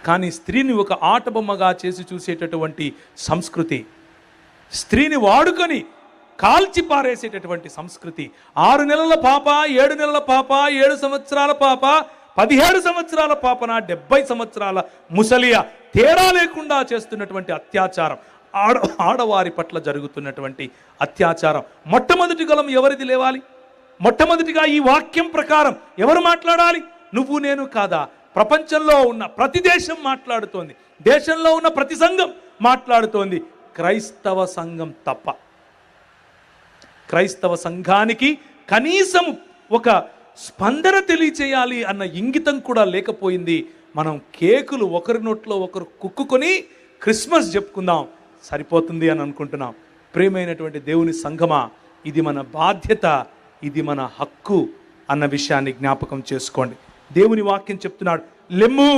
కానీ స్త్రీని ఒక ఆటబొమ్మగా చేసి చూసేటటువంటి సంస్కృతి, స్త్రీని వాడుకొని కాల్చి పారేసేటటువంటి సంస్కృతి, 6 నెలల పాప, 7 నెలల పాప, 7 సంవత్సరాల పాప, 17 సంవత్సరాల పాపన, 70 సంవత్సరాల ముసలియ, తేడా లేకుండా చేస్తున్నటువంటి అత్యాచారం, ఆడవారి పట్ల జరుగుతున్నటువంటి అత్యాచారం. మొట్టమొదటి గలం ఎవరిది లేవాలి? మొట్టమొదటిగా ఈ వాక్యం ప్రకారం ఎవరు మాట్లాడాలి? నువ్వు నేను కాదా? ప్రపంచంలో ఉన్న ప్రతి దేశం మాట్లాడుతోంది, దేశంలో ఉన్న ప్రతి సంఘం మాట్లాడుతోంది, క్రైస్తవ సంఘం తప్ప. క్రైస్తవ సంఘానికి కనీసం ఒక స్పందన తెలియచేయాలి అన్న ఇంగితం కూడా లేకపోయింది. మనం కేకులు ఒకరి నోట్లో ఒకరు కుక్కుకొని క్రిస్మస్ చెప్పుకుందాం సరిపోతుంది అని అనుకుంటున్నాం. ప్రియమైనటువంటి దేవుని సంఘమా, ఇది మన బాధ్యత, ఇది మన హక్కు అన్న విషయాన్ని జ్ఞాపకం చేసుకోండి. దేవుని వాక్యం చెప్తున్నాడు, లెమ్ము